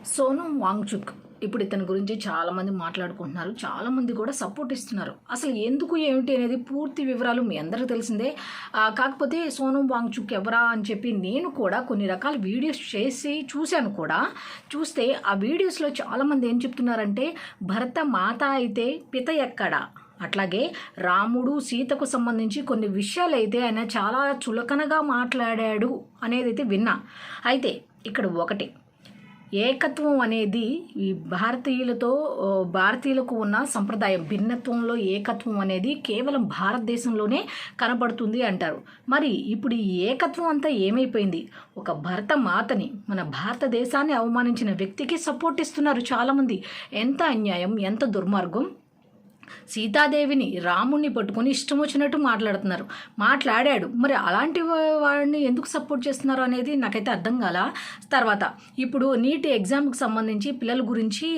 సోను వాంగ్చుక్ ఇప్పుడు ఇతని గురించి చాలామంది మాట్లాడుకుంటున్నారు. చాలామంది కూడా సపోర్ట్ ఇస్తున్నారు. అసలు ఎందుకు ఏమిటి అనేది పూర్తి వివరాలు మీ అందరికీ తెలిసిందే. కాకపోతే సోను వాంగ్చుక్ ఎవరా అని చెప్పి నేను కూడా కొన్ని రకాల వీడియోస్ చేసి చూశాను కూడా. చూస్తే ఆ వీడియోస్లో చాలామంది ఏం చెప్తున్నారంటే భరత మాత అయితే పిత ఎక్కడ, అట్లాగే రాముడు సీతకు సంబంధించి కొన్ని విషయాలు అయితే ఆయన చాలా చులకనగా మాట్లాడాడు అనేది అయితే విన్నా. అయితే ఇక్కడ ఒకటి, ఏకత్వం అనేది ఈ భారతీయులకు ఉన్న సంప్రదాయం. భిన్నత్వంలో ఏకత్వం అనేది కేవలం భారతదేశంలోనే కనబడుతుంది అంటారు. మరి ఇప్పుడు ఈ ఏకత్వం అంతా ఏమైపోయింది? ఒక భరత మాతని, మన భారతదేశాన్ని అవమానించిన వ్యక్తికి సపోర్ట్ ఇస్తున్నారు చాలామంది. ఎంత అన్యాయం, ఎంత దుర్మార్గం! సీతాదేవిని, రాముణ్ణి పట్టుకొని ఇష్టం వచ్చినట్టు మాట్లాడాడు. మరి అలాంటి వాడిని ఎందుకు సపోర్ట్ చేస్తున్నారు అనేది నాకైతే అర్థం కాల. తర్వాత ఇప్పుడు నీట్ ఎగ్జామ్కి సంబంధించి పిల్లల గురించి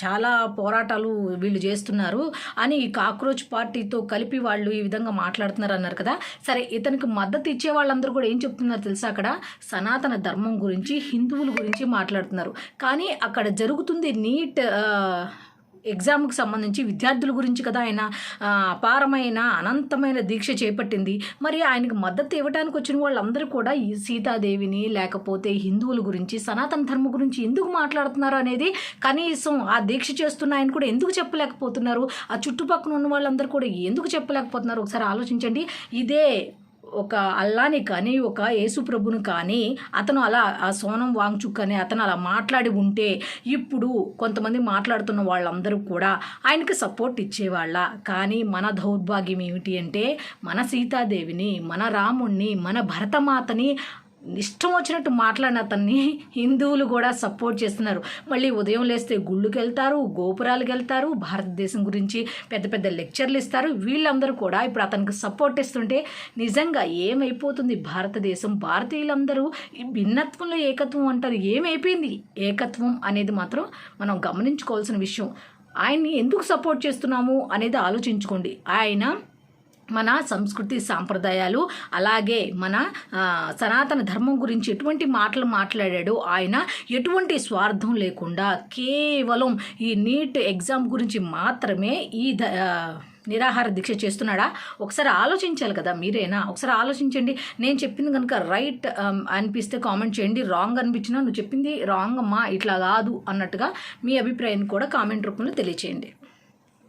చాలా పోరాటాలు వీళ్ళు చేస్తున్నారు అని కాక్రోచ్ పార్టీతో కలిపి వాళ్ళు ఈ విధంగా మాట్లాడుతున్నారు అన్నారు కదా. సరే, ఇతనికి మద్దతు ఇచ్చే వాళ్ళందరూ కూడా ఏం చెప్తున్నారు తెలుసా? అక్కడ సనాతన ధర్మం గురించి, హిందువుల గురించి మాట్లాడుతున్నారు. కానీ అక్కడ జరుగుతుంది నీట్ ఎగ్జామ్కి సంబంధించి విద్యార్థుల గురించి కదా. ఆయన అపారమైన అనంతమైన దీక్ష చేపట్టింది. మరి ఆయనకు మద్దతు ఇవ్వడానికి వచ్చిన వాళ్ళందరూ కూడా ఈ సీతాదేవిని, లేకపోతే హిందువుల గురించి, సనాతన ధర్మం గురించి ఎందుకు మాట్లాడుతున్నారు అనేది కనీసం ఆ దీక్ష చేస్తున్న ఆయన కూడా ఎందుకు చెప్పలేకపోతున్నారు? ఆ చుట్టుపక్కల ఉన్న వాళ్ళందరూ కూడా ఎందుకు చెప్పలేకపోతున్నారు? ఒకసారి ఆలోచించండి. ఇదే ఒక అల్లాని కానీ, ఒక యేసు ప్రభుని కానీ అతను అలా, ఆ సోనం వాంగ్చుక్ అని అతను అలా మాట్లాడి ఉంటే ఇప్పుడు కొంతమంది మాట్లాడుతున్న వాళ్ళందరూ కూడా ఆయనకి సపోర్ట్ ఇచ్చేవాళ్ళ. కానీ మన దౌర్భాగ్యం ఏమిటి అంటే మన సీతాదేవిని, మన రాముణ్ణి, మన భరతమాతని ఇష్టం వచ్చినట్టు మాట్లాడిన అతన్ని హిందువులు కూడా సపోర్ట్ చేస్తున్నారు. మళ్ళీ ఉదయం లేస్తే గుళ్ళుకి వెళ్తారు, గోపురాలకు వెళ్తారు, భారతదేశం గురించి పెద్ద పెద్ద లెక్చర్లు ఇస్తారు. వీళ్ళందరూ కూడా ఇప్పుడు అతనికి సపోర్ట్ ఇస్తుంటే నిజంగా ఏమైపోతుంది భారతదేశం? భారతీయులందరూ ఈ భిన్నత్వంలో ఏకత్వం అంటారు. ఏమైపోయింది ఏకత్వం అనేది మాత్రం మనం గమనించుకోవాల్సిన విషయం. ఆయన్ని ఎందుకు సపోర్ట్ చేస్తున్నాము అనేది ఆలోచించుకోండి. ఆయన మన సంస్కృతి సాంప్రదాయాలు, అలాగే మన సనాతన ధర్మం గురించి ఎటువంటి మాటలు మాట్లాడాడు. ఆయన ఎటువంటి స్వార్థం లేకుండా కేవలం ఈ నీట్ ఎగ్జామ్ గురించి మాత్రమే ఈ నిరాహార దీక్ష చేస్తున్నాడా? ఒకసారి ఆలోచించాలి కదా మీరేనా? ఒకసారి ఆలోచించండి. నేను చెప్పింది కనుక రైట్ అనిపిస్తే కామెంట్ చేయండి. రాంగ్ అనిపించినా నువ్వు చెప్పింది రాంగ్ అమ్మా, ఇట్లా కాదు అన్నట్టుగా మీ అభిప్రాయాన్ని కూడా కామెంట్ రూపంలో తెలియచేయండి.